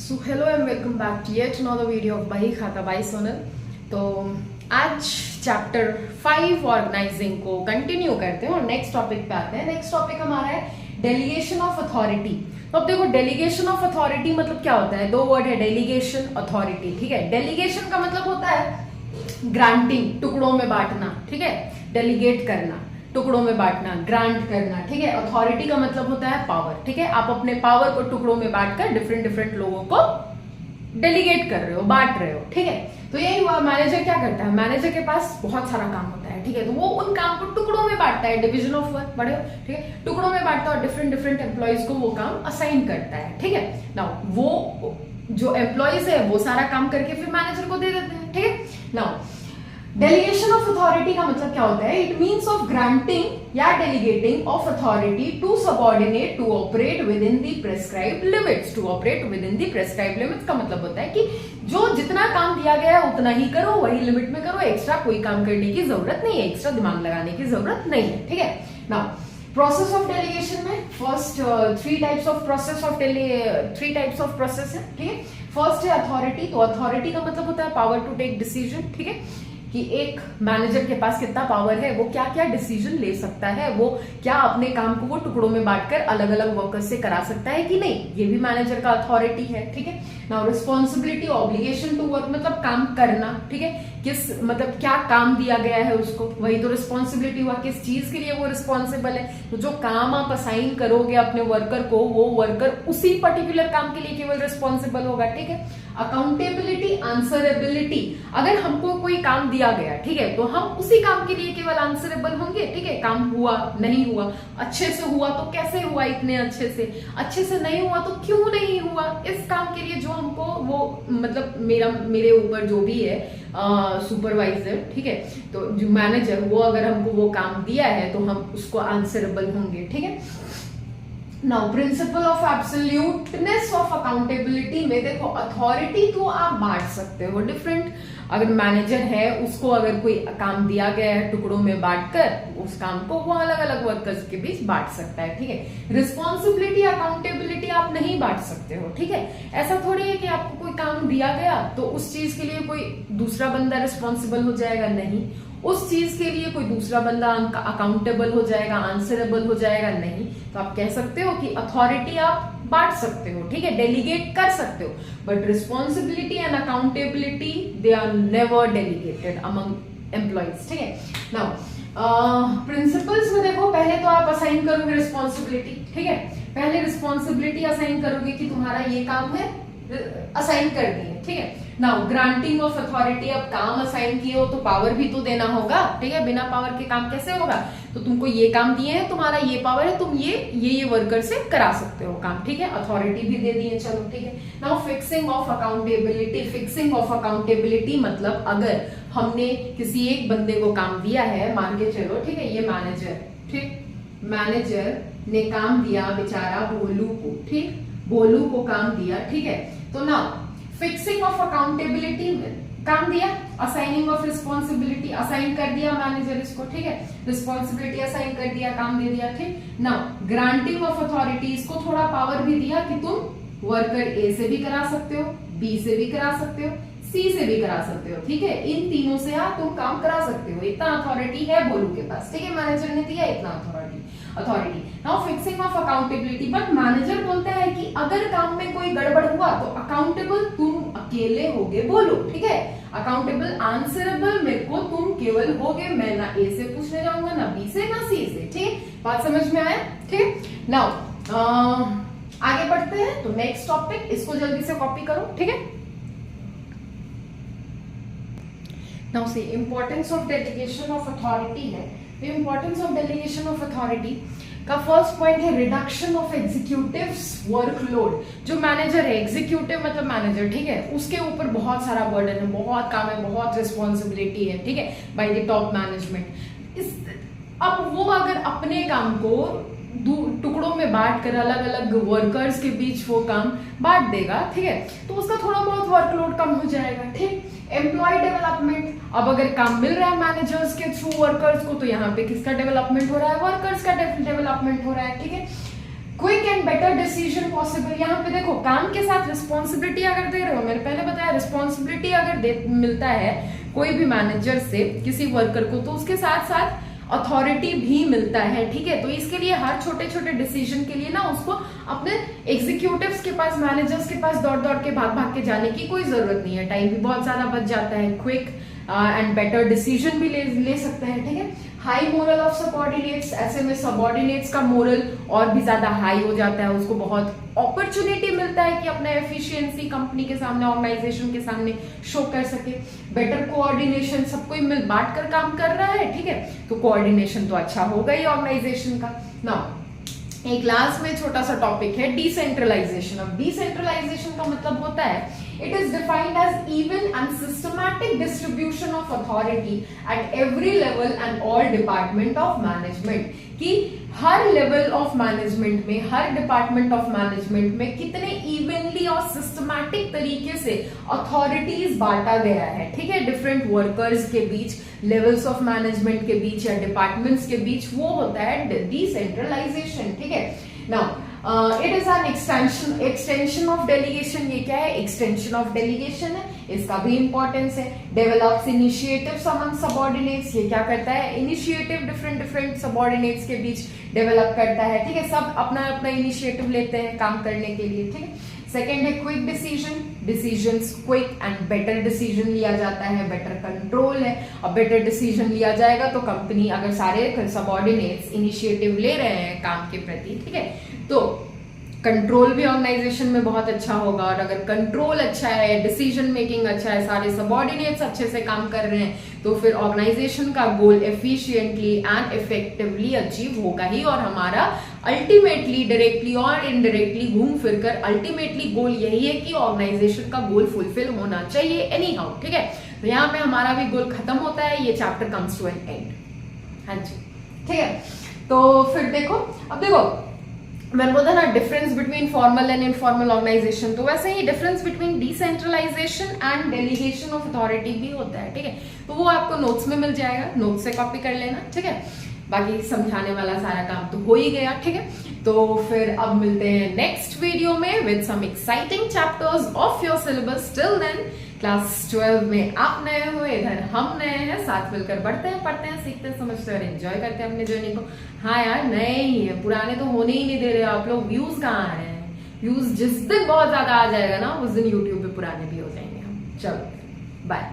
So hello and welcome back to yet another video of Bahi Khata by Sonal. तो आज chapter 5 organising को continue करते हैं और नेक्स्ट टॉपिक पे आते हैं। नेक्स्ट टॉपिक हमारा है डेलीगेशन ऑफ अथॉरिटी। तो अब देखो डेलीगेशन ऑफ अथॉरिटी मतलब क्या होता है, दो वर्ड है डेलीगेशन अथॉरिटी। ठीक है, डेलीगेशन का मतलब होता है ग्रांटिंग, टुकड़ों में बांटना। ठीक है, डेलीगेट करना, टुकड़ों में बांटना, ग्रांट करना। ठीक है, अथॉरिटी का मतलब होता है पावर। ठीक है, आप अपने पावर को टुकड़ों में बांटकर डिफरेंट डिफरेंट लोगों को डेलीगेट कर रहे हो, बांट रहे हो। ठीक है, तो यही हुआ। मैनेजर क्या करता है, मैनेजर के पास बहुत सारा काम होता है। ठीक है, तो वो उन काम को टुकड़ों में बांटता है, डिवीजन ऑफ वर्क बड़े। ठीक है, टुकड़ों में बांटता है और डिफरेंट डिफरेंट एम्प्लॉयज को वो काम असाइन करता है। ठीक है, नाउ वो जो एम्प्लॉयज है वो सारा काम करके फिर मैनेजर को दे देते हैं। ठीक है, नाउ डेलीगेशन ऑफ अथॉरिटी का मतलब क्या होता है, इट मीन्स ऑफ ग्रांटिंग या delegating of authority to subordinate to operate within the prescribed limits. To operate within the prescribed limits का मतलब होता है कि जो जितना काम दिया गया है उतना ही करो, वही लिमिट में करो, एक्स्ट्रा कोई काम करने की जरूरत नहीं है, एक्स्ट्रा दिमाग लगाने की जरूरत नहीं है। ठीक है, नाउ प्रोसेस ऑफ डेलीगेशन में first three types of process है। ठीक है, फर्स्ट है अथॉरिटी। तो अथॉरिटी का मतलब होता है पावर टू टेक डिसीजन। ठीक है, कि एक मैनेजर के पास कितना पावर है, वो क्या क्या डिसीजन ले सकता है, वो क्या अपने काम को वो टुकड़ों में बांटकर अलग अलग वर्कर्स से करा सकता है कि नहीं, ये भी मैनेजर का अथॉरिटी है। ठीक है, now responsibility, obligation to work मतलब काम करना। ठीक है, किस मतलब क्या काम दिया गया है उसको, वही तो रिस्पॉन्सिबिलिटी हुआ, किस चीज के लिए वो रिस्पॉन्सिबल है। तो जो काम आप असाइन करोगे अपने वर्कर को, वो वर्कर उसी पर्टिकुलर काम के लिए केवल रिस्पॉन्सिबल होगा। ठीक है, अकाउंटेबिलिटी, आंसरेबिलिटी, अगर हमको कोई काम दिया गया, ठीक है, तो हम उसी काम के लिए केवल आंसरेबल होंगे। ठीक है, काम हुआ नहीं हुआ, अच्छे से हुआ तो कैसे हुआ, इतने अच्छे से नहीं हुआ तो क्यों नहीं हुआ, इस काम के लिए जो हमको वो मतलब मेरे ऊपर जो भी है सुपरवाइजर, ठीक है, तो जो मैनेजर, वो अगर हमको वो काम दिया है तो हम उसको आंसरेबल होंगे। ठीक है, now principle of absoluteness of accountability में देखो अथॉरिटी तो आप बांट सकते हो डिफरेंट, अगर मैनेजर है उसको अगर कोई काम दिया गया है टुकड़ों में बांटकर उस काम को वो अलग अलग वर्कर्स के बीच बांट सकता है। ठीक है, रिस्पॉन्सिबिलिटी, अकाउंटेबिलिटी आप नहीं बांट सकते हो। ठीक है, ऐसा थोड़ी है कि आपको कोई काम दिया गया तो उस चीज के लिए कोई दूसरा बंदा रिस्पॉन्सिबल हो जाएगा, नहीं, उस चीज के लिए कोई दूसरा बंदा अकाउंटेबल हो जाएगा, आंसरेबल हो जाएगा, नहीं। तो आप कह सकते हो कि अथॉरिटी आप बांट सकते हो, ठीक है, डेलीगेट कर सकते हो, but responsibility and accountability they are never delegated among employees. ठीक है, नाउ प्रिंसिपल्स में देखो पहले तो आप असाइन करोगे रिस्पॉन्सिबिलिटी। ठीक है, पहले रिस्पॉन्सिबिलिटी असाइन करोगे कि तुम्हारा ये काम है, असाइन कर दिए। ठीक है, नाउ ग्रांटिंग ऑफ अथॉरिटी, अब काम असाइन किए हो तो पावर भी तो देना होगा। ठीक है, बिना पावर के काम कैसे होगा, तो तुमको ये काम दिए हैं, तुम्हारा ये पावर है, तुम ये वर्कर से करा सकते हो काम। ठीक है, अथॉरिटी भी दे दिए, चलो ठीक है। Now fixing of accountability, fixing of accountability मतलब अगर हमने किसी एक बंदे को काम दिया है, मान के चलो, ठीक है, ये मैनेजर, ठीक, मैनेजर ने काम दिया बेचारा भोलू को, ठीक, भोलू को काम दिया। ठीक है, तो ना फिक्सिंग ऑफ अकाउंटेबिलिटी में काम दिया, असाइनिंग ऑफ रिस्पॉन्सिबिलिटी, असाइन कर दिया मैनेजर इसको, ठीक है, रिस्पॉन्सिबिलिटी असाइन कर दिया, काम दे दिया। ठीक, नाउ ग्रांटिंग ऑफ अथॉरिटी, इसको थोड़ा पावर भी दिया कि तुम वर्कर ए से भी करा सकते हो, बी से भी करा सकते हो, सी से भी करा सकते हो। ठीक है, इन तीनों से आप तुम काम करा सकते हो, इतना अथॉरिटी है भोलू के पास। ठीक है, मैनेजर ने दिया इतना authority. Now fixing of accountability, but manager बोलता है कि अगर काम में कोई गड़बड़ हुआ तो अकाउंटेबल तुम अकेले होगे भोलू। ठीक है, अकाउंटेबल, आंसरेबल मेरे को तुम केवल होगे, मैं ना ए से पूछने जाऊंगा, ना बी से, ना सी से। ठीक, बात समझ में आया। ठीक, नाउ आगे बढ़ते हैं। तो नेक्स्ट टॉपिक, इसको जल्दी से कॉपी करो। ठीक है, now see importance of delegation of authority है। तो importance of delegation of authority का फर्स्ट पॉइंट है रिडक्शन ऑफ एग्जीक्यूटिव्स वर्कलोड। जो मैनेजर है, एग्जीक्यूटिव मतलब मैनेजर, ठीक है, उसके ऊपर बहुत सारा बर्डन है, बहुत काम है, बहुत रिस्पॉन्सिबिलिटी है, ठीक है, बाय द टॉप मैनेजमेंट। अब वो अगर अपने काम को टुकड़ों में बांट कर अलग अलग वर्कर्स के बीच वो काम बांट देगा, ठीक है, तो उसका थोड़ा बहुत वर्कलोड कम हो जाएगा। ठीक, एम्प्लॉय डेवलपमेंट, अब अगर काम मिल रहा है मैनेजर्स के थ्रू वर्कर्स को, तो यहाँ पे किसका डेवलपमेंट हो रहा है, वर्कर्स का डेवलपमेंट हो रहा है। ठीक है, quick and better decision possible. यहाँ पे देखो काम के साथ रिस्पॉन्सिबिलिटी अगर दे रहे हो, मैंने पहले बताया रिस्पॉन्सिबिलिटी अगर मिलता है कोई भी मैनेजर से किसी वर्कर को, तो उसके साथ साथ अथॉरिटी भी मिलता है, ठीक है। तो इसके लिए हर छोटे छोटे डिसीजन के लिए ना उसको अपने एग्जीक्यूटिव्स के पास, मैनेजर्स के पास दौड़ दौड़ के भाग भाग के जाने की कोई जरूरत नहीं है, टाइम भी बहुत ज्यादा बच जाता है, क्विक एंड बेटर डिसीजन भी ले सकते हैं, ठीक है। हाई मोरल ऑफ सबॉर्डिनेट्स, ऐसे में सबॉर्डिनेट्स का मोरल और भी ज्यादा हाई हो जाता है, उसको बहुत अपॉर्चुनिटी मिलता है कि अपना एफिशिएंसी कंपनी के सामने, ऑर्गेनाइजेशन के सामने शो कर सके। बेटर कोऑर्डिनेशन, सब कोई मिल बांट कर काम कर रहा है, ठीक है, तो कोऑर्डिनेशन तो अच्छा होगा ही ऑर्गेनाइजेशन का ना। एक लास्ट में छोटा सा टॉपिक है डिसेंट्रलाइजेशन। अब डिसेंट्रलाइजेशन का मतलब होता है it is defined as even and systematic distribution of authority at every level and all department of management, कि हर लेवल ऑफ मैनेजमेंट में, हर डिपार्टमेंट ऑफ मैनेजमेंट में कितने इवनली और सिस्टमैटिक तरीके से अथॉरिटीज बांटा गया है, ठीक है, डिफरेंट वर्कर्स के बीच, लेवल्स ऑफ मैनेजमेंट के बीच या डिपार्टमेंट्स के बीच, वो होता है डिसेंट्रलाइजेशन, ठीक है। Now it is an extension of delegation. ये क्या है? एक्सटेंशन ऑफ डेलीगेशन है, इसका भी इंपॉर्टेंस है। डेवलप्स इनिशिएटिव्स अमंग सबऑर्डिनेट्स, ये क्या करता है? इनिशिएटिव डिफरेंट सबऑर्डिनेट्स के बीच डेवलप करता है, ठीक है, सब अपना अपना इनिशिएटिव लेते हैं काम करने के लिए, ठीक है। सेकेंड है quick decision, decisions quick and better decision लिया जाता है, बेटर कंट्रोल है। अब बेटर डिसीजन लिया जाएगा तो कंपनी, अगर सारे सबऑर्डिनेट्स इनिशिएटिव ले रहे हैं काम के प्रति, ठीक है, तो कंट्रोल भी ऑर्गेनाइजेशन में बहुत अच्छा होगा। और अगर कंट्रोल अच्छा है, डिसीजन मेकिंग अच्छा है, सारे सबऑर्डिनेट्स अच्छे से काम कर रहे हैं, तो फिर ऑर्गेनाइजेशन का गोल एफिशिएंटली एंड इफेक्टिवली अचीव होगा ही। और हमारा अल्टीमेटली, डायरेक्टली और इनडायरेक्टली घूम फिरकर अल्टीमेटली गोल यही है कि ऑर्गेनाइजेशन का गोल फुलफिल होना चाहिए एनी हाउ, ठीक है। तो यहाँ पे हमारा भी गोल खत्म होता है, ये chapter comes to an end. हाँ जी, ठीक है। तो फिर देखो, अब देखो मैंने बोला ना difference between formal and informal organisation, तो वैसे ही difference between decentralisation and delegation of authority भी होता है, ठीक है। तो वो आपको नोट्स में मिल जाएगा, नोट्स से कॉपी कर लेना, ठीक है। बाकी समझाने वाला सारा काम तो हो ही गया, ठीक है। तो फिर अब मिलते हैं नेक्स्ट वीडियो में with some exciting chapters of your syllabus. Till then class 12 में आप नए हो, इधर हम नए हैं, साथ मिलकर बढ़ते हैं, पढ़ते हैं, सीखते हैं, समझते हैं और एंजॉय करते हैं अपने जर्नी को। हाँ यार, नए ही है, पुराने तो होने ही नहीं दे रहे आप लोग। व्यूज कहाँ आ रहे हैं? व्यूज जिस दिन बहुत ज्यादा आ जाएगा ना, उस दिन यूट्यूब पे पुराने भी हो जाएंगे हम। चलो बाय।